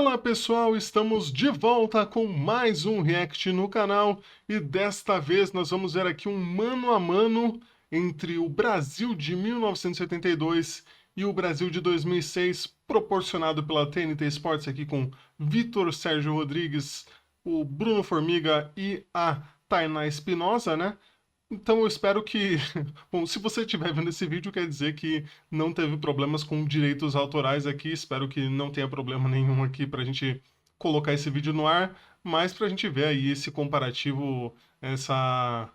Fala pessoal, estamos de volta com mais um react no canal e desta vez nós vamos ver aqui um mano a mano entre o Brasil de 1982 e o Brasil de 2006, proporcionado pela TNT Sports aqui com Vitor Sérgio Rodrigues, o Bruno Formiga e a Tainá Espinosa, né? Então eu espero que... Bom, se você estiver vendo esse vídeo, quer dizer que não teve problemas com direitos autorais aqui. Espero que não tenha problema nenhum aqui pra gente colocar esse vídeo no ar. Mas pra gente ver aí esse comparativo, essa...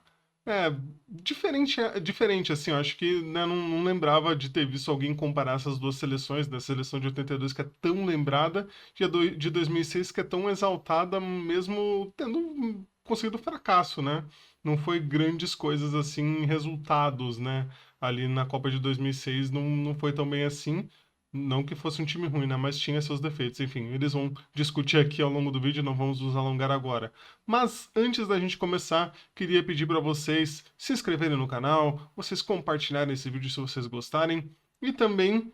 diferente assim. Eu acho que né, não lembrava de ter visto alguém comparar essas duas seleções, da seleção de 82 que é tão lembrada, e a de 2006 que é tão exaltada, mesmo tendo conseguido fracasso, né? Não foi grandes coisas assim, resultados, né? Ali na Copa de 2006 não foi tão bem assim. Não que fosse um time ruim, né? Mas tinha seus defeitos. Enfim, eles vão discutir aqui ao longo do vídeo, não vamos nos alongar agora. Mas antes da gente começar, queria pedir para vocês se inscreverem no canal, vocês compartilharem esse vídeo se vocês gostarem e também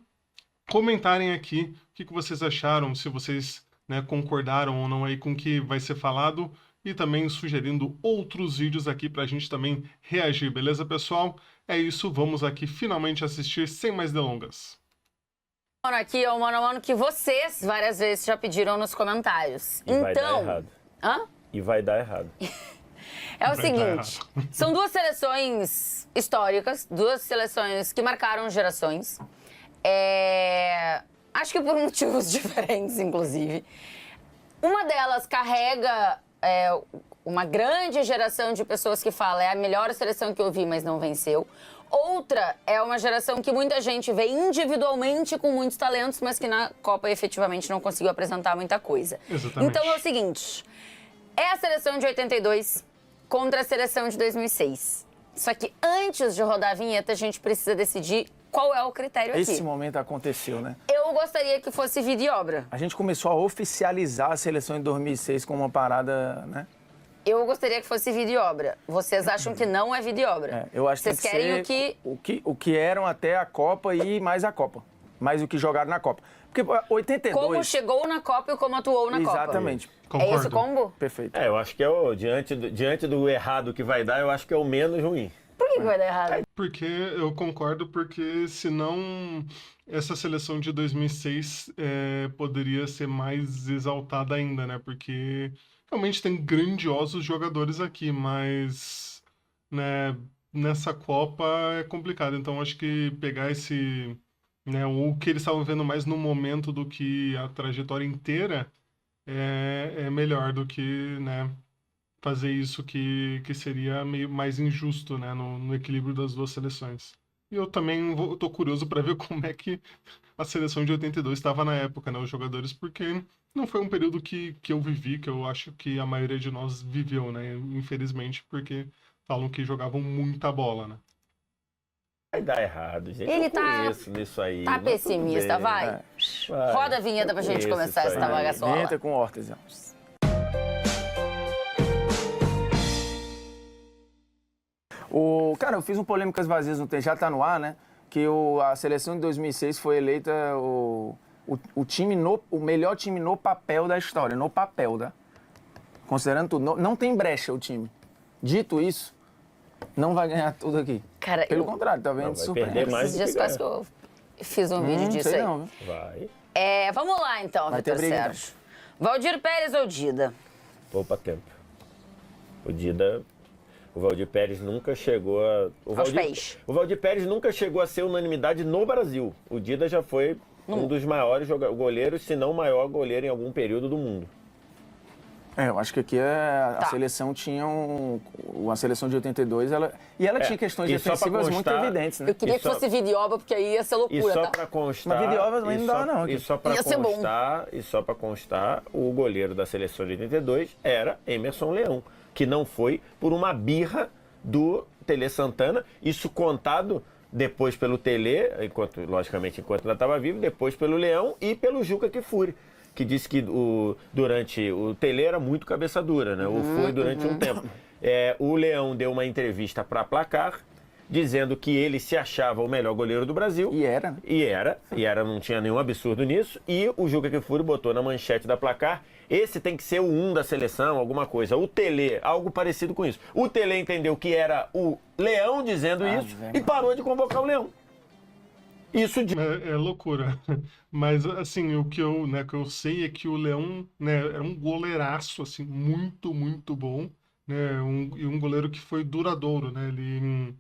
comentarem aqui o que vocês acharam, se vocês né, concordaram ou não aí com o que vai ser falado e também sugerindo outros vídeos aqui pra gente também reagir, beleza, pessoal? É isso, vamos aqui finalmente assistir sem mais delongas. Aqui é o mano a mano que vocês várias vezes já pediram nos comentários. E vai dar errado. Hã? E vai dar errado. É o seguinte, são duas seleções históricas, duas seleções que marcaram gerações. Acho que por motivos diferentes, inclusive. Uma delas carrega uma grande geração de pessoas que fala é a melhor seleção que eu vi, mas não venceu. Outra é uma geração que muita gente vê individualmente com muitos talentos, mas que na Copa efetivamente não conseguiu apresentar muita coisa. Exatamente. Então é o seguinte, é a seleção de 82 contra a seleção de 2006. Só que antes de rodar a vinheta, a gente precisa decidir qual é o critério aqui. Esse momento aconteceu, né? Eu gostaria que fosse vida e obra. A gente começou a oficializar a seleção em 2006 como uma parada, né? Eu gostaria que fosse vida e obra. Vocês acham que não é vida e obra? Eu acho que vocês querem o que eram até a Copa e mais a Copa. Mais o que jogaram na Copa. Porque 82... Como chegou na Copa e como atuou na Copa. Exatamente. Concordo. É esse combo? Perfeito. Eu acho que diante do errado que vai dar, eu acho que é o menos ruim. Por que vai dar errado? Porque eu concordo, porque senão essa seleção de 2006 poderia ser mais exaltada ainda, né? Porque realmente tem grandiosos jogadores aqui, mas né, nessa Copa é complicado. Então acho que pegar esse... Né, o que eles estavam vendo mais no momento do que a trajetória inteira é melhor do que né, fazer isso que seria meio mais injusto né, no equilíbrio das duas seleções. E eu também tô curioso para ver como é que a seleção de 82 estava na época, né, os jogadores, porque não foi um período que eu vivi, que eu acho que a maioria de nós viveu, né, infelizmente, porque falam que jogavam muita bola, né. Vai dar errado, gente. Ele eu conheço nisso aí. Tá pessimista, vai. Roda a vinheta pra gente começar essa bagaçola. Vinheta com hortas. Cara, eu fiz um Polêmicas Vazias no tempo, já tá no ar, né? Que a seleção de 2006 foi eleita o melhor time no papel da história. No papel, tá? Considerando tudo. Não tem brecha o time. Dito isso, não vai ganhar tudo aqui. Cara, Pelo contrário, tá vendo? Vai Surpreende. perder mais. Esses dias quase que eu fiz um vídeo disso sei aí. não, viu? Vai. Vamos lá então, Vai ter Vitor briga, Sérgio. Valdir Pérez ou Dida? Poupa tempo. O Valdir Pérez nunca chegou a... Aos pés. O Valdir Pérez nunca chegou a ser unanimidade no Brasil. O Dida já foi um dos maiores goleiros, se não o maior goleiro em algum período do mundo. Eu acho que aqui a seleção tinha uma seleção de 82, ela tinha questões defensivas muito evidentes, né? Eu queria que fosse vida e obra, porque aí ia ser loucura, E só tá? pra constar... Mas vida e obra também não dá, não. E só pra Ia ser bom. E só pra constar, o goleiro da seleção de 82 era Emerson Leão, que não foi por uma birra do Tele Santana, isso contado depois pelo Tele, logicamente enquanto ainda estava vivo, depois pelo Leão e pelo Juca Kfouri, que disse que durante o Tele era muito cabeça dura, né? O Furi durante um tempo. O Leão deu uma entrevista para Placar dizendo que ele se achava o melhor goleiro do Brasil. E era, né? E era, não tinha nenhum absurdo nisso. E o Juca Kfouri botou na manchete da Placar, esse tem que ser o 1 da seleção, alguma coisa. O Tele, algo parecido com isso. O Tele entendeu que era o Leão dizendo isso e parou de convocar o Leão. Isso de... É loucura. Mas, assim, o que eu sei é que o Leão, né, era um goleiraço, assim, muito, muito bom, né, e um goleiro que foi duradouro, né, ele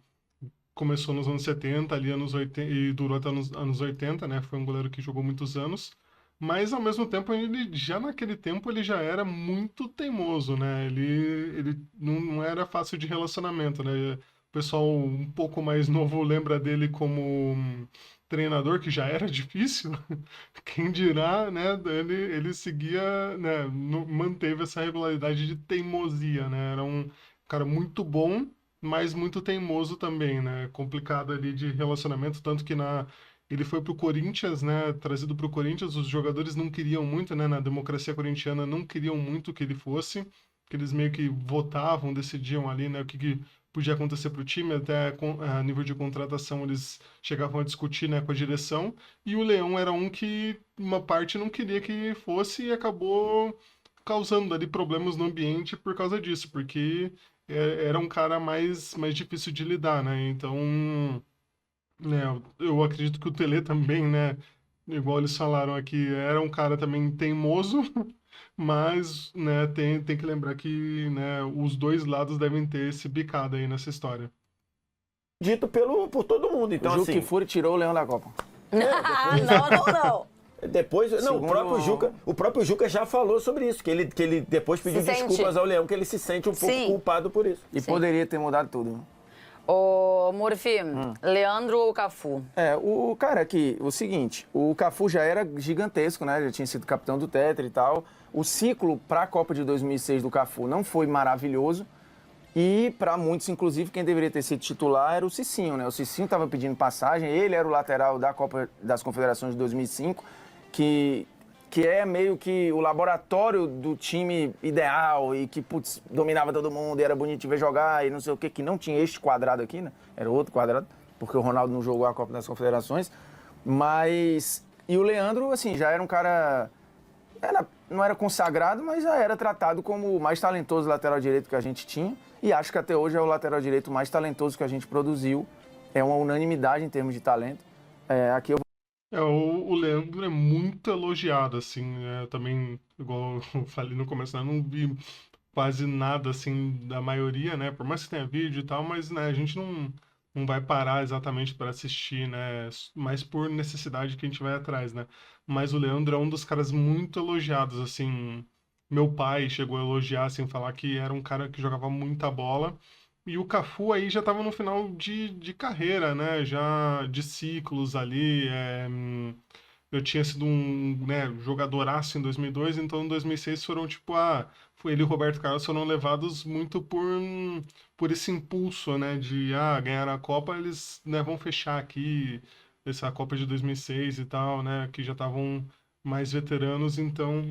começou nos anos 70, ali anos 80, e durou até nos anos 80, né, foi um goleiro que jogou muitos anos, mas, ao mesmo tempo, já naquele tempo, ele já era muito teimoso, né, ele não era fácil de relacionamento, né, o pessoal um pouco mais novo lembra dele como treinador, que já era difícil, quem dirá, né, ele seguia, né, manteve essa regularidade de teimosia, né, era um cara muito bom, mas muito teimoso também, né, complicado ali de relacionamento, tanto que ele foi pro Corinthians, né, trazido pro Corinthians, os jogadores não queriam muito, né, na democracia corintiana não queriam muito que ele fosse, que eles meio que votavam, decidiam ali, né, o que podia acontecer para o time, até a nível de contratação eles chegavam a discutir, né, com a direção, e o Leão era um que uma parte não queria que fosse e acabou causando ali problemas no ambiente por causa disso, porque era um cara mais difícil de lidar, né, então, né, eu acredito que o Tele também, né, igual eles falaram aqui, era um cara também teimoso, mas, né, tem que lembrar que, né, os dois lados devem ter esse bicado aí nessa história. Dito por todo mundo. Então, O Juca assim, Kfouri tirou o Leão da Copa. Não. depois, não, Segundo- o próprio Juca já falou sobre isso, que ele depois pediu Se sente. desculpas ao Leão, que ele se sente um pouco Sim. culpado por isso. E poderia ter mudado tudo. Ô, Murphy, Leandro ou Cafu? Cara, aqui, o seguinte, o Cafu já era gigantesco, né? Já tinha sido capitão do Tetra e tal. O ciclo para a Copa de 2006 do Cafu não foi maravilhoso. E para muitos, inclusive, quem deveria ter sido titular era o Cicinho, né? O Cicinho estava pedindo passagem, ele era o lateral da Copa das Confederações de 2005, que é meio que o laboratório do time ideal e que, putz, dominava todo mundo e era bonito de ver jogar e não sei o quê, que não tinha este quadrado aqui, né? Era outro quadrado, porque o Ronaldo não jogou a Copa das Confederações. Mas... E o Leandro, assim, já era um cara... não era consagrado, mas já era tratado como o mais talentoso lateral direito que a gente tinha. E acho que até hoje é o lateral direito mais talentoso que a gente produziu. É uma unanimidade em termos de talento. Aqui eu O Leandro é muito elogiado, assim, né? Eu também, igual eu falei no começo, né? Eu não vi quase nada, assim, da maioria, né? Por mais que tenha vídeo e tal, mas, né, a gente não vai parar exatamente para assistir, né? Mas por necessidade que a gente vai atrás, né? Mas o Leandro é um dos caras muito elogiados, assim. Meu pai chegou a elogiar, assim, falar que era um cara que jogava muita bola. E o Cafu aí já estava no final de carreira, né? Já de ciclos ali. Eu tinha sido um, né, jogadoraço em 2002, então em 2006 foram tipo, foi ele e o Roberto Carlos foram levados muito por esse impulso, né? De ganhar a Copa, eles, né, vão fechar aqui essa Copa de 2006 e tal, né? Que já estavam mais veteranos, então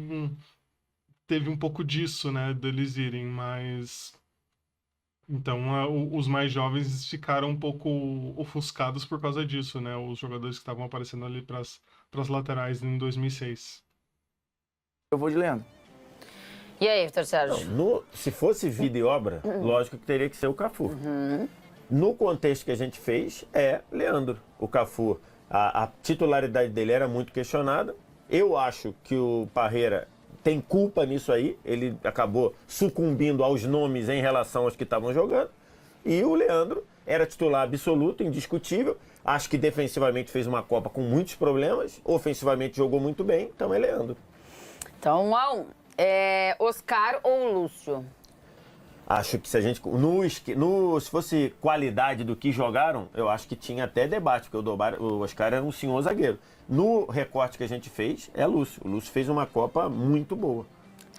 teve um pouco disso, né? Deles irem, mas então, os mais jovens ficaram um pouco ofuscados por causa disso, né? Os jogadores que estavam aparecendo ali para as laterais em 2006. vou de Leandro. E aí, Vitor Sérgio? Se fosse vida e obra, lógico que teria que ser o Cafu. No contexto que a gente fez, é Leandro. O Cafu, a titularidade dele era muito questionada. Eu acho que o Parreira tem culpa nisso aí, ele acabou sucumbindo aos nomes em relação aos que estavam jogando. E o Leandro era titular absoluto, indiscutível. Acho que defensivamente fez uma Copa com muitos problemas, ofensivamente jogou muito bem, então é Leandro. Então, 1 a 1. Oscar ou Lúcio? Acho que se a gente. Se fosse qualidade do que jogaram, eu acho que tinha até debate, porque o Oscar era um senhor zagueiro. No recorte que a gente fez, é Lúcio. O Lúcio fez uma Copa muito boa.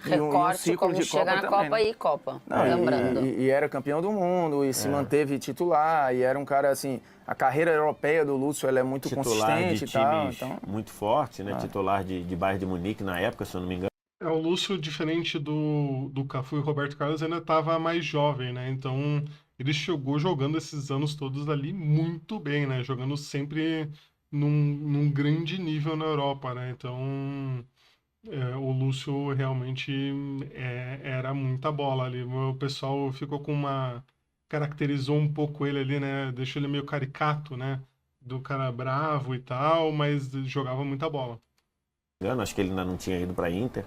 Recorte, ciclo como de chega Copa na também, Copa né? e Copa. Não, lembrando. E era campeão do mundo, e se manteve titular, e era um cara assim. A carreira europeia do Lúcio ela é muito Titular consistente de e tal. times Então, muito forte, né? Titular de Bayern de Munique na época, se eu não me engano. O Lúcio, diferente do Cafu e Roberto Carlos, ainda estava mais jovem, né? Então, ele chegou jogando esses anos todos ali muito bem, né? Jogando sempre num grande nível na Europa, né? Então, o Lúcio realmente era muita bola ali. O pessoal ficou com uma... Caracterizou um pouco ele ali, né? Deixou ele meio caricato, né? Do cara bravo e tal, mas jogava muita bola. Acho que ele ainda não tinha ido pra Inter.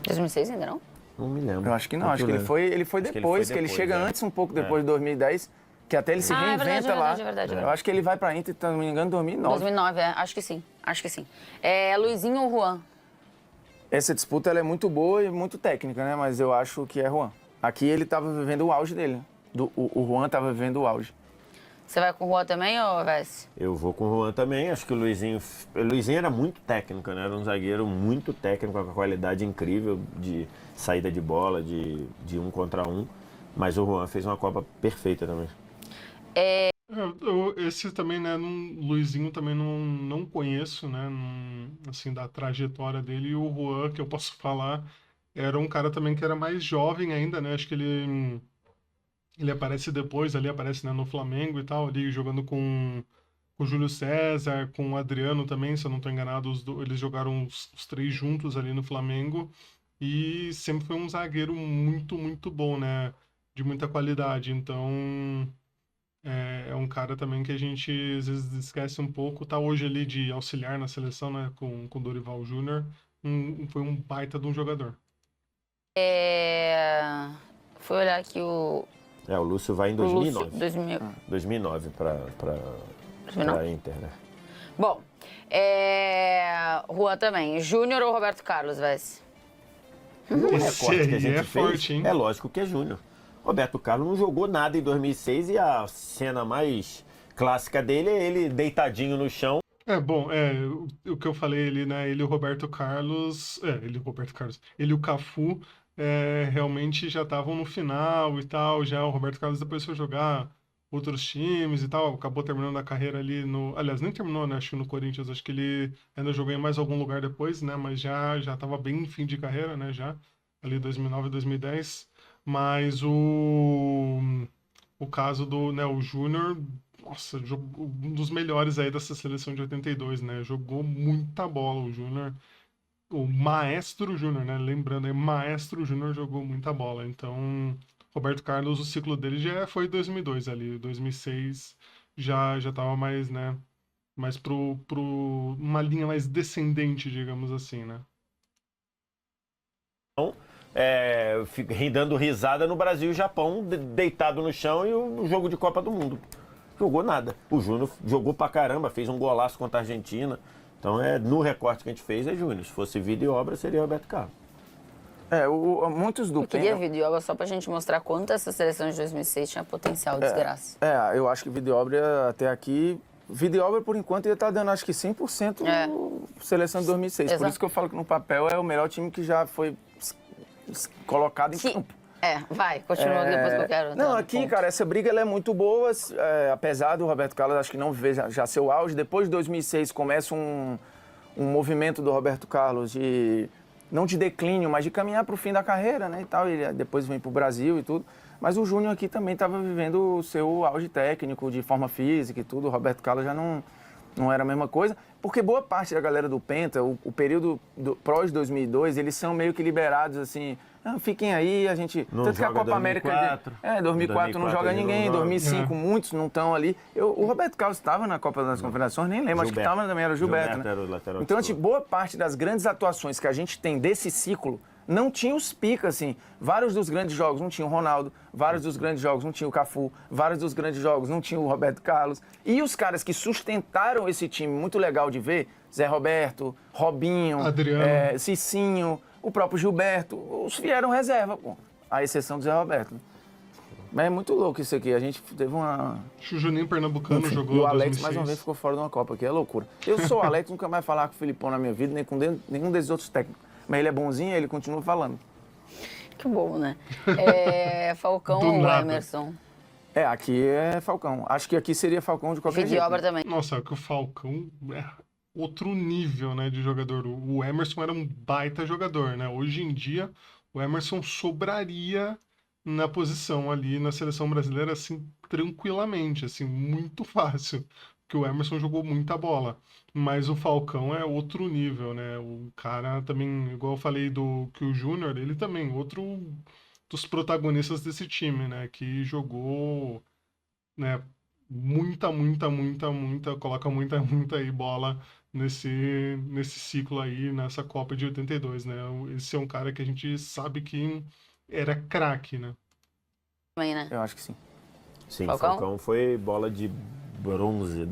2006 ainda não? Não me lembro. Eu acho que não, acho que ele foi Acho depois, que ele chega antes, um pouco depois de 2010, que até ele se Ah, é reinventa verdade, é lá. verdade, é verdade, é Eu verdade. acho que ele vai pra Inter, se não me engano, em 2009. 2009, acho que sim, acho que sim. Luizinho ou Juan? Essa disputa ela é muito boa e muito técnica, né? Mas eu acho que é Juan. Aqui ele tava vivendo o auge dele. O Juan tava vivendo o auge. Você vai com o Juan também, ou Vess? Eu vou com o Juan também. Acho que o Luizinho era muito técnico, né? Era um zagueiro muito técnico, com a qualidade incrível de saída de bola, de 1 contra 1. Mas o Juan fez uma Copa perfeita também. Esse também, né, Luizinho também não conheço, né, assim, da trajetória dele. E o Juan, que eu posso falar, era um cara também que era mais jovem ainda, né, acho que ele aparece depois ali, aparece, né, no Flamengo e tal, ali jogando com o Júlio César, com o Adriano também, se eu não estou enganado, eles jogaram os três juntos ali no Flamengo. E sempre foi um zagueiro muito, muito bom, né, de muita qualidade. Então... É um cara também que a gente às vezes esquece um pouco. Tá hoje ali de auxiliar na seleção, né? Com o Dorival Júnior. Foi um baita de um jogador. Fui olhar aqui o O Lúcio vai em Lúcio, 2009. 2009 pra 2009? Inter, né? Bom, Juan também. Júnior ou Roberto Carlos, Vess? No Esse recorte que a aí gente é fez, forte, hein? é lógico que é Júnior. Roberto Carlos não jogou nada em 2006 e a cena mais clássica dele é ele deitadinho no chão. O que eu falei ali, né? Ele e o Roberto Carlos. Ele e o Roberto Carlos. Ele e o Cafu realmente já estavam no final e tal. Já o Roberto Carlos depois foi jogar outros times e tal. Acabou terminando a carreira ali no. Aliás, nem terminou, né? Acho que no Corinthians. Acho que ele ainda jogou em mais algum lugar depois, né? Mas já estava bem em fim de carreira, né? Já. Ali 2009, 2010. Mas o caso do, né, o Júnior, nossa, um dos melhores aí dessa seleção de 82, né? Jogou muita bola o Júnior. O Maestro Júnior, né? Lembrando aí, Maestro Júnior jogou muita bola. Então, Roberto Carlos, o ciclo dele já foi 2002 ali. 2006 já tava mais, né? Mais uma linha mais descendente, digamos assim, né? Dando risada no Brasil e Japão, deitado no chão e o jogo de Copa do Mundo. Jogou nada. O Júnior jogou pra caramba, fez um golaço contra a Argentina. Então, no recorte que a gente fez, é Júnior. Se fosse vida e obra, seria Roberto Carlos. Muitos do Eu queria vídeo obra só pra gente mostrar quanto essa seleção de 2006 tinha potencial, desgraça. Eu acho que Videobra até aqui... Videobra, por enquanto, ele tá dando, acho que 100% seleção de 2006. Exato. Por isso que eu falo que no papel é o melhor time que já foi colocado em campo. Vai, continua depois que eu quero. Não, entrar no aqui, ponto. cara, essa briga ela é muito boa, apesar do Roberto Carlos, acho que não vê já seu auge. Depois de 2006 começa um movimento do Roberto Carlos não de declínio, mas de caminhar para o fim da carreira, né, e tal. Ele depois vem para o Brasil e tudo. Mas o Júnior aqui também estava vivendo o seu auge técnico, de forma física e tudo. O Roberto Carlos já não era a mesma coisa. Porque boa parte da galera do Penta, o período pós 2002, eles são meio que liberados, assim, fiquem aí, a gente... Não tanto que a joga Copa América... 2004. 2004 não joga ele ninguém, não joga. 2005 muitos não estão ali. O Roberto Carlos estava na Copa das Confederações, nem lembro, acho que estava também, era o Gilberto, né? Era o lateral Então, titular. boa parte das grandes atuações que a gente tem desse ciclo não tinha os picas, assim. Vários dos grandes jogos não tinha o Ronaldo, vários dos grandes jogos não tinha o Cafu, vários dos grandes jogos não tinha o Roberto Carlos. E os caras que sustentaram esse time muito legal de ver, Zé Roberto, Robinho, Adriano. Cicinho, o próprio Gilberto, os vieram reserva, pô. À exceção do Zé Roberto. Mas é muito louco isso aqui. A gente teve uma... Acho que o Juninho Pernambucano Enfim, jogou e o Alex 2006. mais uma vez ficou fora de uma Copa, que é loucura. Eu sou o Alex, nunca mais falar com o Filipão na minha vida, nem com nenhum desses outros técnicos. Mas ele é bonzinho, ele continua falando. Que bom, né? Falcão Do ou nada. Emerson? Aqui é Falcão. Acho que aqui seria Falcão de qualquer Vídeo jeito. obra também. Nossa, é que o Falcão é outro nível, né, de jogador. O Emerson era um baita jogador, né? Hoje em dia, o Emerson sobraria na posição ali na seleção brasileira, assim, tranquilamente, assim, muito fácil, porque o Emerson jogou muita bola. Mas o Falcão é outro nível, né? O cara também, igual eu falei do que o Júnior, ele também, outro dos protagonistas desse time, né? Que jogou, né? Coloca muita aí bola nesse ciclo aí, nessa Copa de 82, né? Esse é um cara que a gente sabe que era craque, né? Também, né? Eu acho que sim. Sim, Falcão? Falcão foi bola de bronze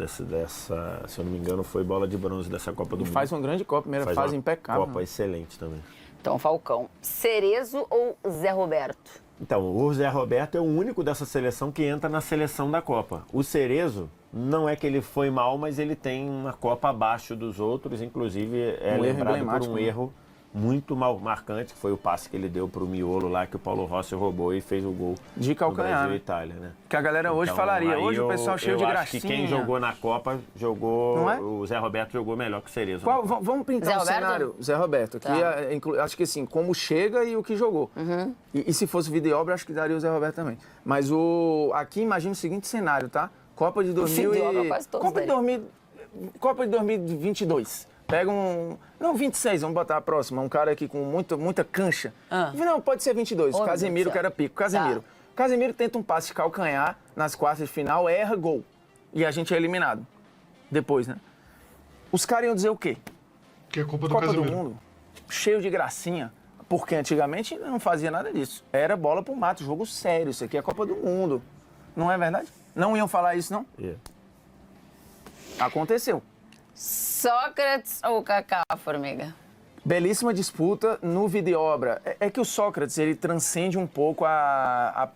se eu não me engano, foi bola de bronze dessa Copa do Mundo. Faz uma grande Copa, primeira Faz fase uma impecável. Copa excelente também. Então, Falcão. Cerezo ou Zé Roberto? Então, o Zé Roberto é o único dessa seleção que entra na seleção da Copa. O Cerezo, não é que ele foi mal, mas ele tem uma Copa abaixo dos outros, inclusive é Um erro lembrado por emblemático, um né? erro muito mal marcante, que foi o passe que ele deu para o Miolo lá, que o Paulo Rossi roubou e fez o gol De no calcanhar, Brasil e né? Itália, né? Que a galera hoje Então, falaria. aí Hoje o pessoal cheio de eu gracinha. acho que quem jogou na Copa, jogou... Não é? O Zé Roberto jogou melhor que o Cerezo. Qual, vamos pintar Zé um Roberto? cenário, Zé Roberto. Aqui, Tá. acho que assim, como chega e o que jogou. E se fosse vídeo e obra, acho que daria o Zé Roberto também. Mas aqui imagina o seguinte cenário, tá? Copa de 2000 Vídeo e obra, e... quase todos Copa de, dele. Copa de 2022. Pega um... Não, 26, vamos botar a próxima. Um cara aqui com muita cancha. Não, pode ser 22. Oh, meu Casemiro, Deus do que era pico. Casemiro. Tá. Casemiro tenta um passe de calcanhar nas quartas de final, erra, gol. E a gente é eliminado. Depois, né? Os caras iam dizer o quê? Que é a Copa do Copa do Casemiro. Mundo, cheio de gracinha, porque antigamente não fazia nada disso. Era bola pro mato, jogo sério, isso aqui é Copa do Mundo. Não é verdade? Não iam falar isso, não? Yeah. Aconteceu. Sócrates ou Kaká, Formiga? Belíssima disputa no vídeo e obra. É que o Sócrates, ele transcende um pouco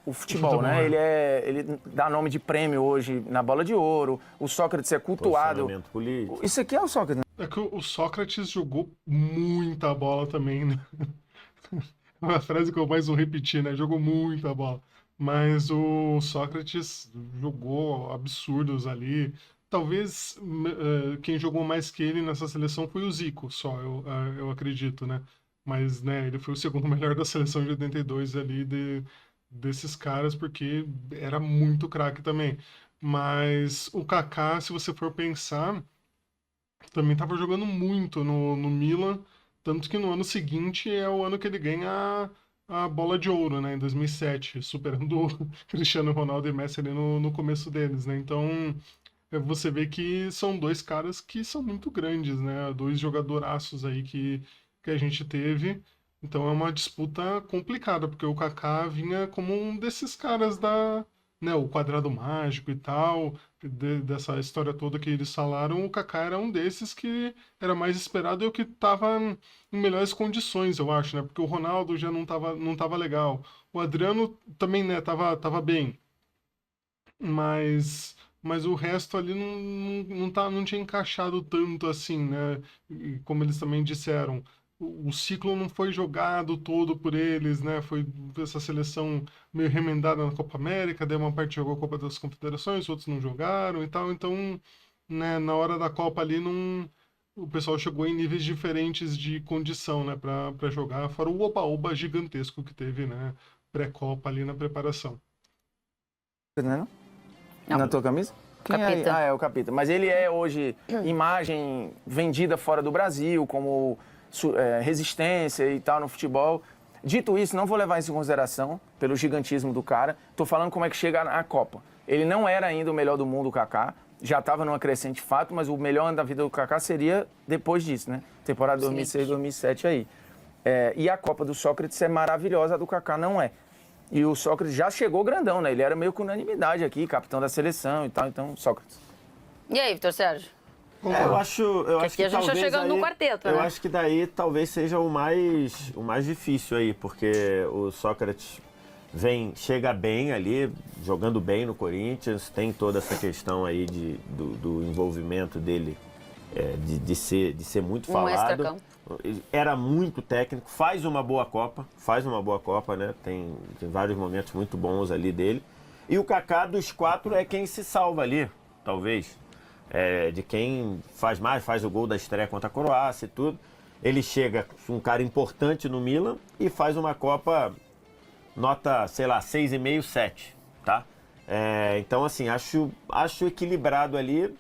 o futebol, futebol, né? né? Ele dá nome de prêmio hoje na Bola de Ouro. O Sócrates é cultuado. Posicionamento político. Isso aqui é o Sócrates, né? É que o Sócrates jogou muita bola também, né? Uma frase que eu mais vou repetir, né? Jogou muita bola. Mas o Sócrates jogou absurdos ali. Talvez quem jogou mais que ele nessa seleção foi o Zico, só, eu acredito, né? Mas, né, ele foi o segundo melhor da seleção de 82 ali desses caras, porque era muito craque também. Mas o Kaká, se você for pensar, também estava jogando muito no Milan, tanto que no ano seguinte é o ano que ele ganha a bola de ouro, né, em 2007, superando o Cristiano Ronaldo e Messi ali no começo deles, né? Então, você vê que são dois caras que são muito grandes, né? Dois jogadoraços aí que a gente teve. Então é uma disputa complicada, porque o Kaká vinha como um desses caras né, o quadrado mágico e tal, dessa história toda que eles falaram, o Kaká era um desses que era mais esperado e o que estava em melhores condições, eu acho, né? Porque o Ronaldo já não tava legal. O Adriano também, né, tava bem. Mas o resto ali não tinha encaixado tanto assim, né? E como eles também disseram, o ciclo não foi jogado todo por eles, né? Foi essa seleção meio remendada na Copa América, daí uma parte jogou a Copa das Confederações, outros não jogaram e tal. Então, né, na hora da Copa ali, o pessoal chegou em níveis diferentes de condição, né, para jogar, fora o oba-oba gigantesco que teve, né, pré-Copa ali na preparação. Não? Não. Na tua camisa? Quem é? Capita. É o Capita. Mas ele é hoje imagem vendida fora do Brasil, como resistência e tal no futebol. Dito isso, não vou levar isso em consideração pelo gigantismo do cara. Tô falando como é que chega na Copa. Ele não era ainda o melhor do mundo, o Kaká. Já estava numa crescente fato, mas o melhor ano da vida do Kaká seria depois disso, né? Temporada 2006, 2007 aí. E a Copa do Sócrates é maravilhosa, a do Kaká não é. E o Sócrates já chegou grandão, né? Ele era meio com unanimidade aqui, capitão da seleção e tal, então Sócrates. E aí, Vitor Sérgio? Eu acho aqui que a gente tá talvez chegando no quarteto, eu né? acho que daí talvez seja o mais difícil aí, porque o Sócrates chega bem ali, jogando bem no Corinthians, tem toda essa questão aí do envolvimento dele, de ser muito Um falado. extracampo. Era muito técnico, faz uma boa Copa, né? Tem vários momentos muito bons ali dele. E o Kaká dos quatro é quem se salva ali, talvez. De quem faz mais, faz o gol da estreia contra a Croácia e tudo. Ele chega um cara importante no Milan e faz uma Copa nota, sei lá, 6,5, 7, tá? Então, assim, acho equilibrado ali.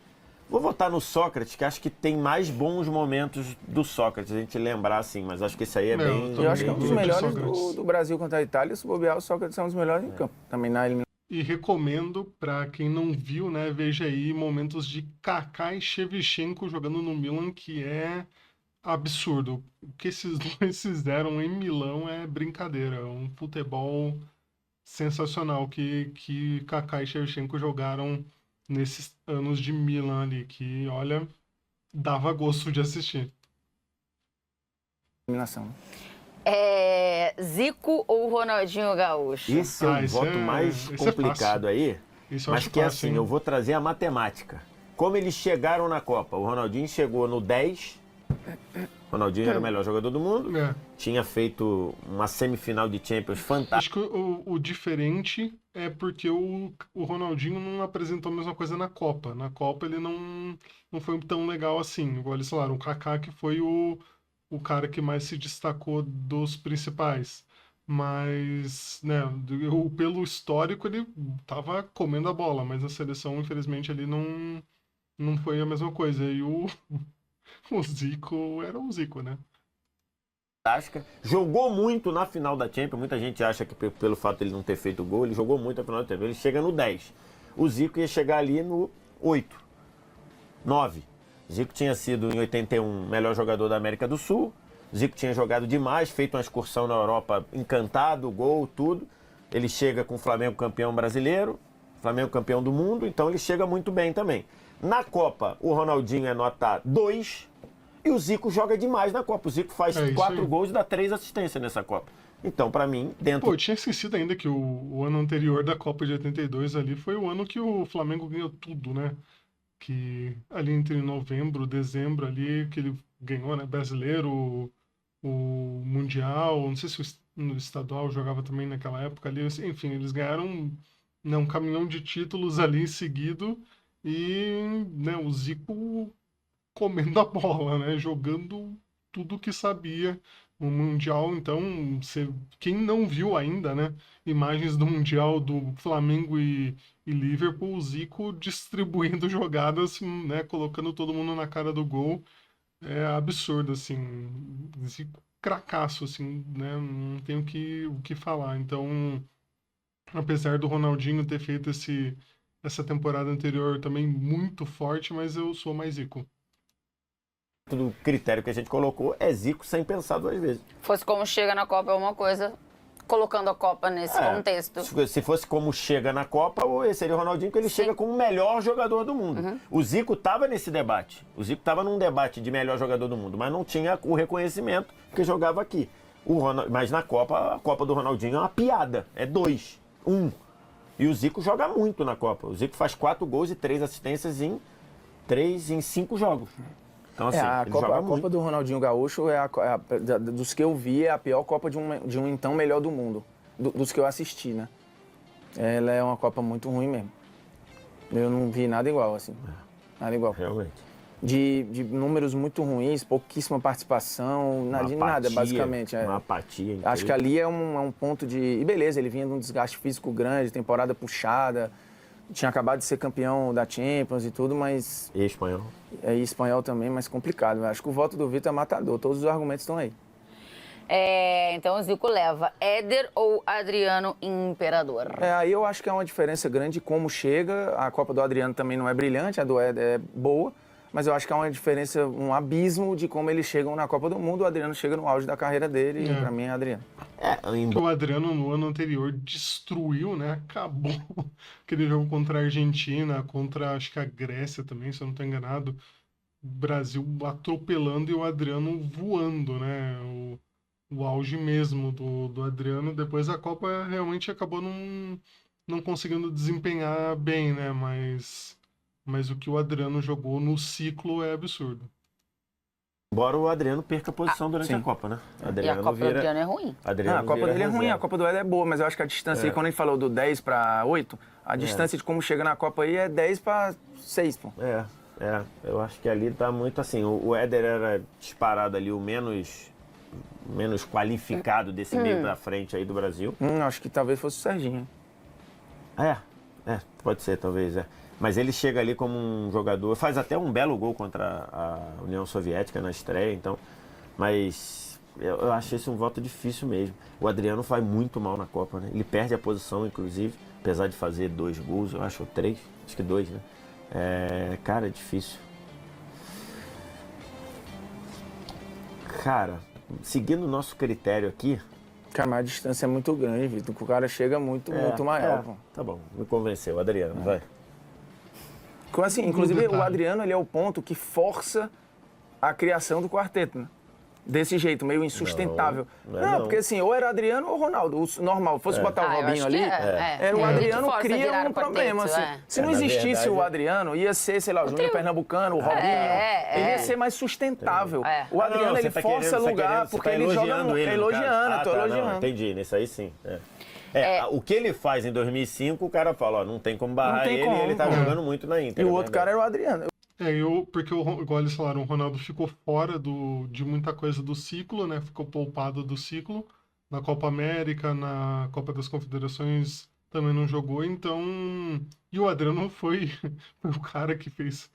Vou votar no Sócrates, que acho que tem mais bons momentos do Sócrates, a gente lembrar assim, mas acho que esse aí é bem... Eu acho que é um dos bem melhores Sócrates. do Brasil contra a Itália. Se bobear, o Sócrates é um dos melhores em campo. Também na eliminação. E recomendo, pra quem não viu, né, veja aí momentos de Kaká e Shevchenko jogando no Milan, que é absurdo. O que esses dois fizeram em Milão é brincadeira. É um futebol sensacional que Kaká e Shevchenko jogaram nesses anos de Milan ali, que, olha, dava gosto de assistir. Zico ou Ronaldinho Gaúcho? Esse é o esse voto mais esse é complicado fácil. aí, Isso eu mas acho que fácil, assim, hein? eu vou trazer a matemática. Como eles chegaram na Copa? O Ronaldinho chegou no 10, o Ronaldinho era o melhor jogador do mundo, É. tinha feito uma semifinal de Champions fantástica. Acho que o diferente é porque o Ronaldinho não apresentou a mesma coisa na Copa. Na Copa ele não foi tão legal assim. Igual eles falaram, o Kaká que foi o cara que mais se destacou dos principais. Mas, né, pelo histórico ele tava comendo a bola, mas na seleção, infelizmente, ele não foi a mesma coisa. E o Zico era o Zico, né? Jogou muito na final da Champions. Muita gente acha que pelo fato de ele não ter feito gol, ele jogou muito na final da Champions. Ele chega no 10. O Zico ia chegar ali no 8, 9. Zico tinha sido, em 81, melhor jogador da América do Sul. Zico tinha jogado demais, feito uma excursão na Europa, encantado, gol, tudo. Ele chega com o Flamengo campeão brasileiro, Flamengo campeão do mundo, então ele chega muito bem também. Na Copa, o Ronaldinho é nota 2 e o Zico joga demais na Copa. O Zico faz É isso 4 aí. gols e dá 3 assistências nessa Copa. Então, pra mim, dentro... Pô, eu tinha esquecido ainda que o ano anterior da Copa de 82 ali foi o ano que o Flamengo ganhou tudo, né? Que ali entre novembro, dezembro ali, que ele ganhou, né? Brasileiro, o Mundial, não sei se no estadual jogava também naquela época ali. Enfim, eles ganharam, né, um caminhão de títulos ali seguido e, né, o Zico comendo a bola, né? Jogando tudo que sabia. O Mundial, então, quem não viu ainda, né? Imagens do Mundial do Flamengo e Liverpool, o Zico distribuindo jogadas, né? Colocando todo mundo na cara do gol. É absurdo, assim. Zico cracaço, assim, né? Não tem o que falar. Então, apesar do Ronaldinho ter feito essa temporada anterior também muito forte, mas eu sou mais Zico. do critério que a gente colocou é Zico sem pensar 2 vezes. Fosse como chega na Copa é uma coisa, colocando a Copa nesse contexto. Se fosse como chega na Copa, seria o Ronaldinho, que ele chega como o melhor jogador do mundo. O Zico estava nesse debate. O Zico estava num debate de melhor jogador do mundo, mas não tinha o reconhecimento que jogava aqui. Mas na Copa, a Copa do Ronaldinho é uma piada. É 2, 1. E o Zico joga muito na Copa. O Zico faz 4 gols e 3 assistências em 5 jogos. Então, assim, a ele joga muito. Copa do Ronaldinho Gaúcho, dos que eu vi, é a pior Copa de um então melhor do mundo. Dos que eu assisti, né? Ela é uma Copa muito ruim mesmo. Eu não vi nada igual, assim. Nada igual. Realmente. De números muito ruins, pouquíssima participação, de nada, basicamente. Uma apatia. Acho que ali é um ponto de... E beleza, ele vinha de um desgaste físico grande, temporada puxada, tinha acabado de ser campeão da Champions e tudo, mas... E espanhol. E espanhol também, mas complicado. Acho que o voto do Vitor é matador, todos os argumentos estão aí. Então o Zico leva Éder ou Adriano Imperador? Aí eu acho que é uma diferença grande de como chega. A Copa do Adriano também não é brilhante, a do Éder é boa. Mas eu acho que há uma diferença, um abismo de como eles chegam na Copa do Mundo. O Adriano chega no auge da carreira dele e pra mim é Adriano. O Adriano no ano anterior destruiu, né? Acabou aquele jogo contra a Argentina, contra acho que a Grécia também, se eu não estou enganado. O Brasil atropelando e o Adriano voando, né? O auge mesmo do Adriano. Depois a Copa realmente acabou não conseguindo desempenhar bem, né? Mas o que o Adriano jogou no ciclo é absurdo. Embora o Adriano perca a posição durante a Copa, né? E a Copa do Adriano é ruim. A Copa dele é ruim, a Copa do Éder é boa, mas eu acho que a distância aí, quando a gente falou do 10 para 8, a distância de como chega na Copa aí é 10 para 6, pô. Eu acho que ali tá muito assim. O Éder era disparado ali o menos menos qualificado desse meio pra frente aí do Brasil. Acho que talvez fosse o Serginho. Pode ser, talvez, Mas ele chega ali como um jogador, faz até um belo gol contra a União Soviética na estreia, então, mas eu acho esse um voto difícil mesmo. O Adriano faz muito mal na Copa, né? Ele perde a posição, inclusive, apesar de fazer 2 gols, eu acho, ou 3, acho que 2, né? Cara, é difícil. Cara, seguindo o nosso critério aqui... Cara, mas a distância é muito grande, Vitor. O cara chega muito maior, pô. Tá bom, me convenceu. Adriano, vai. Assim, inclusive, o Adriano, ele é o ponto que força a criação do quarteto, né? Desse jeito, meio insustentável. Não, porque assim, ou era Adriano ou Ronaldo. O normal, fosse botar o Robinho ali, era o Adriano cria um problema. Assim. Se não existisse verdade, o Adriano, ia ser, sei lá, o Júnior Pernambucano, o Robinho. Ele ia ser mais sustentável. O Adriano, ele força lugar, porque ele joga muito. Elogiando, tô elogiando. Não, entendi, nesse aí sim. O que ele faz em 2005, o cara fala, ó, não tem como barrar ele tá jogando muito na Inter. E o outro cara era o Adriano. Porque, igual eles falaram, o Ronaldo ficou fora de muita coisa do ciclo, né? Ficou poupado do ciclo. Na Copa América, na Copa das Confederações também não jogou, então... E o Adriano foi o cara que fez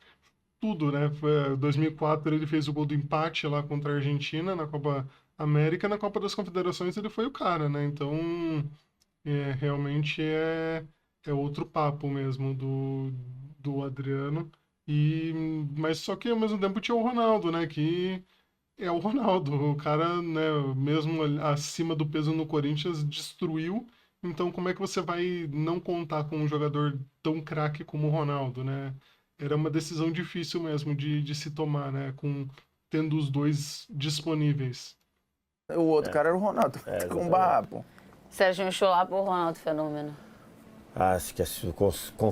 tudo, né? Foi 2004 ele fez o gol do empate lá contra a Argentina na Copa América. Na Copa das Confederações ele foi o cara, né? Então, realmente é outro papo mesmo do Adriano. Mas só que ao mesmo tempo tinha o Ronaldo, né? Que é o Ronaldo. O cara, né, mesmo acima do peso no Corinthians, destruiu. Então como é que você vai não contar com um jogador tão craque como o Ronaldo, né? Era uma decisão difícil mesmo de se tomar, né? Tendo os dois disponíveis. O outro cara era o Ronaldo. Com barra, pô. Sérgio Chulapa ou Ronaldo Fenômeno? Acho que se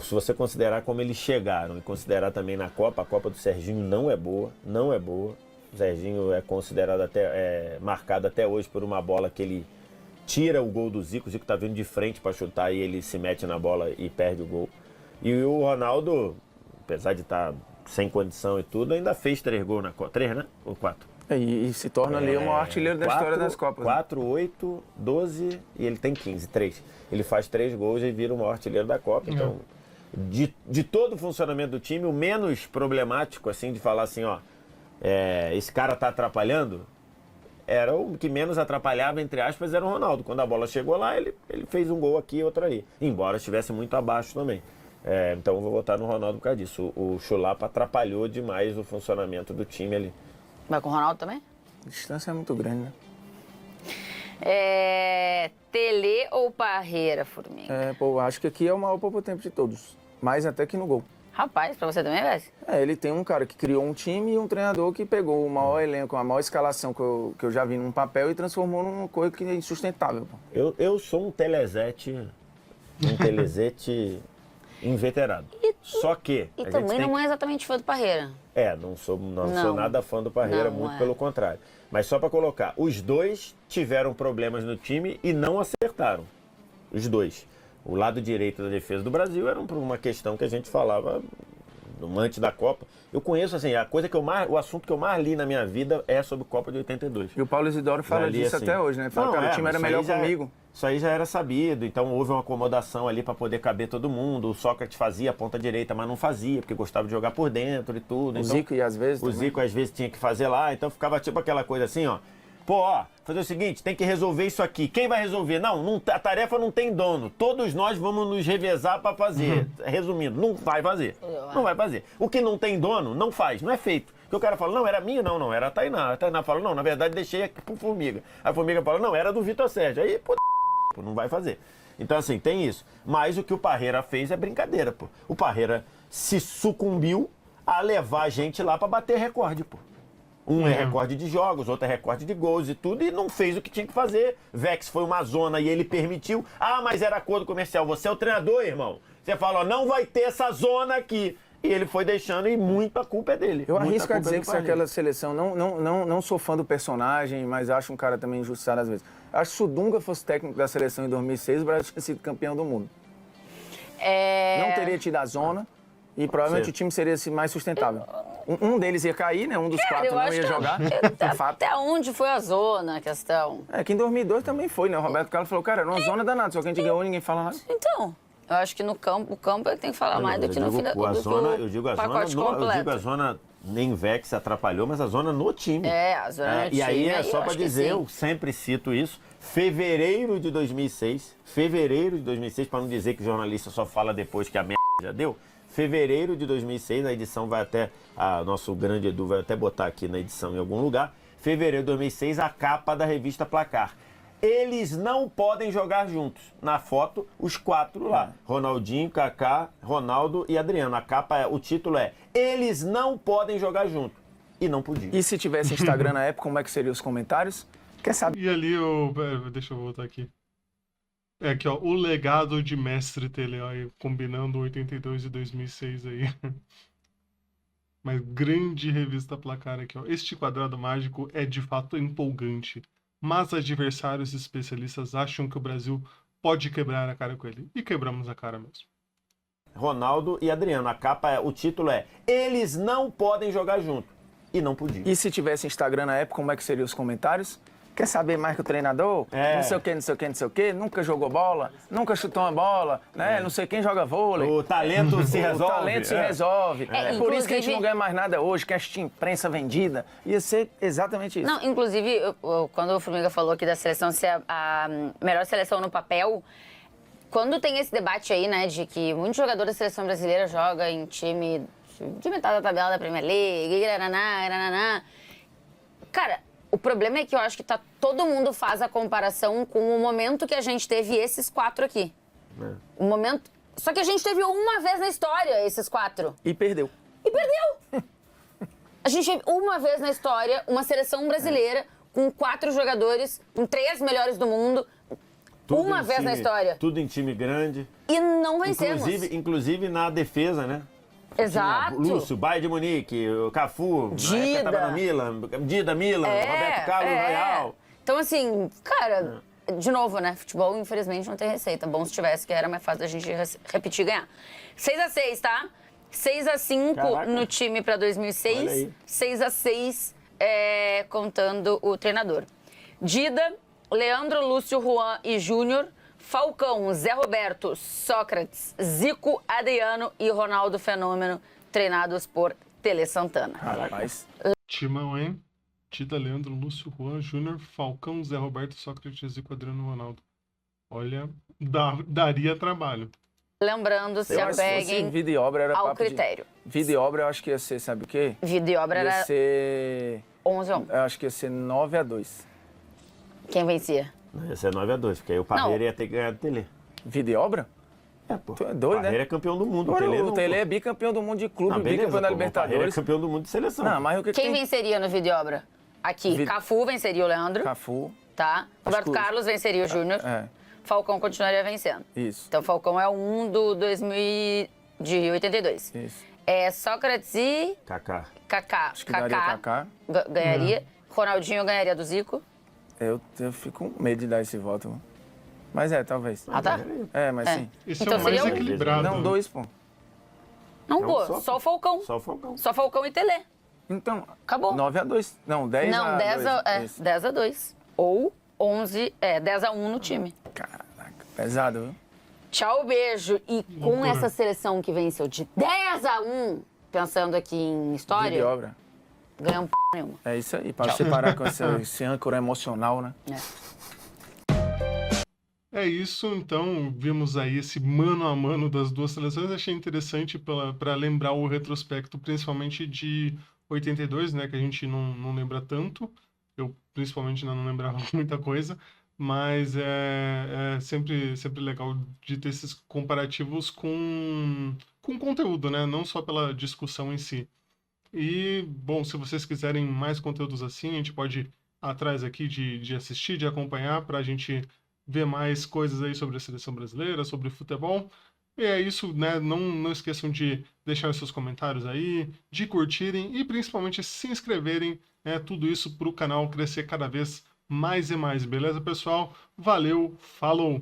você considerar como eles chegaram e considerar também na Copa, a Copa do Serginho não é boa. O Serginho é considerado marcado até hoje por uma bola que ele tira o gol do Zico. O Zico tá vindo de frente para chutar e ele se mete na bola e perde o gol. E o Ronaldo, apesar de estar sem condição e tudo, ainda fez 3 gols na Copa. 3, né? Ou 4? E se torna ali um artilheiro da história das Copas. 4, 8, 12 e ele tem 15, 3. Ele faz 3 gols e vira o maior artilheiro da Copa. Então, de todo o funcionamento do time, o menos problemático, assim, de falar assim, ó, esse cara tá atrapalhando, era o que menos atrapalhava, entre aspas, era o Ronaldo. Quando a bola chegou lá, ele fez um gol aqui e outro ali. Embora estivesse muito abaixo também. Então eu vou votar no Ronaldo por causa disso. O Chulapa atrapalhou demais o funcionamento do time ali. Vai com o Ronaldo também? A distância é muito grande, né? Tele ou Parreira, Formiga? Acho que aqui é o maior pouco-tempo de todos. Mais até que no gol. Rapaz, pra você também, Wes? Ele tem um cara que criou um time e um treinador que pegou o maior elenco, a maior escalação que eu já vi num papel e transformou numa coisa que é insustentável. Pô. Eu sou um telezete inveterado. Só que... E também não é exatamente fã do Parreira. Não sou nada fã do Parreira, muito pelo contrário. Mas só para colocar, os dois tiveram problemas no time e não acertaram. Os dois. O lado direito da defesa do Brasil era por uma questão que a gente falava antes da Copa. Eu conheço, assim, o assunto que eu mais li na minha vida é sobre Copa de 82. E o Paulo Isidoro fala disso assim, até hoje, né? Fala, cara, o time era melhor comigo. Isso aí já era sabido, então houve uma acomodação ali para poder caber todo mundo. O Sócrates fazia a ponta direita, mas não fazia, porque gostava de jogar por dentro e tudo. O Zico, às vezes. O Zico, às vezes, tinha que fazer lá, então ficava tipo aquela coisa assim, ó. Fazer o seguinte, tem que resolver isso aqui. Quem vai resolver? Não, a tarefa não tem dono. Todos nós vamos nos revezar para fazer. Resumindo, não vai fazer. Não vai fazer. O que não tem dono, não faz, não é feito. Porque o cara fala, não, era minha, não, era a Tainá. A Tainá fala, não, na verdade deixei aqui pro Formiga. A Formiga fala, não, era do Vitor Sérgio. Aí, não vai fazer. Então, assim, tem isso. Mas o que o Parreira fez é brincadeira, pô. O Parreira se sucumbiu a levar a gente lá para bater recorde, pô. Um é recorde de jogos, outro é recorde de gols e tudo, e não fez o que tinha que fazer. Vex foi uma zona e ele permitiu. Mas era acordo comercial. Você é o treinador, irmão. Você fala, não vai ter essa zona aqui. E ele foi deixando e muita culpa é dele. Eu arrisco a dizer que se aquela seleção, não sou fã do personagem, mas acho um cara também injustiçado às vezes. Acho que se o Dunga fosse técnico da seleção em 2006, o Brasil tinha sido campeão do mundo. Não teria tido a zona e provavelmente o time seria mais sustentável. Um deles ia cair, né? Um dos Cara, quatro eu não acho ia que jogar. Fato. até onde foi a zona a questão? É que em 2002 também foi, né? O Roberto Carlos falou, cara, era uma zona danada, só que a gente ganhou, ninguém fala nada. Então, eu acho que no campo, o campo é que tem que falar mais do que no final Eu digo a zona, nem Vex atrapalhou, mas a zona no time. A zona no time. E aí é só eu para acho que dizer, sim. eu sempre cito isso, fevereiro de 2006, para não dizer que o jornalista só fala depois que a merda já deu, fevereiro de 2006, a edição vai até, nosso grande Edu vai até botar aqui na edição em algum lugar, fevereiro de 2006, a capa da revista Placar. Eles não podem jogar juntos. Na foto, os 4 lá. Ronaldinho, Kaká, Ronaldo e Adriano. A capa, o título é Eles não podem jogar juntos. E não podiam. E se tivesse Instagram na época, como é que seriam os comentários? Quer saber? E ali, deixa eu voltar aqui. É aqui, ó, o legado de Mestre Tele, ó, aí, combinando 82 e 2006 aí. Mas grande revista Placar aqui, ó. Este quadrado mágico é de fato empolgante. Mas adversários especialistas acham que o Brasil pode quebrar a cara com ele. E quebramos a cara mesmo. Ronaldo e Adriano. A capa, o título é Eles não podem jogar juntos. E não podiam. E se tivesse Instagram na época, como é que seriam os comentários? Quer saber mais que o treinador? É. Não sei o que, não sei o que, não sei o que. Nunca jogou bola, nunca chutou uma bola, né? Não sei quem joga vôlei. O talento se resolve. O talento se resolve. É por isso que a gente inclusive- não ganha mais nada hoje, que a gente imprensa vendida. Ia ser exatamente isso. Não, inclusive, quando o Formiga falou aqui da seleção ser a melhor seleção no papel, quando tem esse debate aí, né, de que muitos jogadores da seleção brasileira jogam em time de metade da tabela da Premier League, irananá. Cara, o problema é que eu acho que todo mundo faz a comparação com o momento que a gente teve esses 4 aqui. O momento... Só que a gente teve uma vez na história esses 4. E perdeu. E perdeu! A gente teve uma vez na história uma seleção brasileira com 4 jogadores, com 3 melhores do mundo, Tudo uma em vez na time- história. Tudo em time grande. E não vencemos. Inclusive na defesa, né? Exato. Tinha Lúcio, Bayern de Munique, o Cafu, na Dida. época tava no Milan, Dida, Milan, Roberto Carlos, Real. Então, assim, cara, de novo, né? Futebol, infelizmente, não tem receita. Bom se tivesse, que era mais fácil da gente repetir e ganhar. 6-6, tá? 6-5 Caraca. no time pra Olha 2006. aí. 6-6 contando o treinador. Dida, Leandro, Lúcio, Juan e Júnior. Falcão, Zé Roberto, Sócrates, Zico, Adriano e Ronaldo Fenômeno, treinados por Tele Santana. Rapaz. Timão, hein? Tita, Leandro, Lúcio, Juan, Júnior, Falcão, Zé Roberto, Sócrates, Zico, Adriano, Ronaldo. Olha, daria trabalho. Lembrando, se Eu acho que fosse apeguem vida e obra era ao papo de- critério. Vida e obra eu acho que ia ser, sabe o quê? Vida e obra Ia era ser... 11-1. Eu acho que ia ser 9-2. Quem vencia? Ia ser 9-2, porque aí o Parreira ia ter que ganhar do Tele. Vida e obra? Pô. Tu é doido, Parreira né? é campeão do mundo. Agora, o Tele o não, Tele pô. é bicampeão do mundo de clube, Ah, beleza, bicampeão da pô, mas o Parreira é Libertadores. campeão do mundo de seleção. Não, mas o que Quem tem? venceria no Vida e obra? Aqui, Cafu venceria o Leandro, Cafu. tá? Roberto que- Carlos venceria o Júnior. É, Falcão continuaria vencendo. isso. Então, Falcão é o 1 do 2000 de 82. Isso. Sócrates e Kaká. Kaká. Acho que daria Kaká. Ganharia. Ronaldinho ganharia do Zico. Eu fico com medo de dar esse voto. Mano. Mas talvez. Ah, tá? Mas É. sim. Esse Então é o mais seria um- equilibrado. Não, 2, pô. Não, Não, pô, só o Falcão. Só o Falcão. Só Falcão e Tele. Então, Acabou. 9-2. Não, 10 Não, 10 2. 10-2. Ou 10-1 no time. Caraca, pesado, viu? Tchau, beijo. E com Loucura. essa seleção que venceu de 10-1, pensando aqui em Vida e história, obra. ganhamos nenhuma. É isso aí, pra você parar com esse âncora emocional, né? É isso, então, vimos aí esse mano a mano das duas seleções. Achei interessante para lembrar o retrospecto, principalmente de 82, né, que a gente não lembra tanto. Eu, principalmente, ainda não lembrava muita coisa, mas é sempre legal de ter esses comparativos com conteúdo, né, não só pela discussão em si. E, bom, se vocês quiserem mais conteúdos assim, a gente pode ir atrás aqui de assistir, de acompanhar, para a gente ver mais coisas aí sobre a seleção brasileira, sobre futebol. E é isso, né? Não esqueçam de deixar os seus comentários aí, de curtirem e principalmente se inscreverem, né? Tudo isso para o canal crescer cada vez mais e mais, beleza, pessoal? Valeu, falou!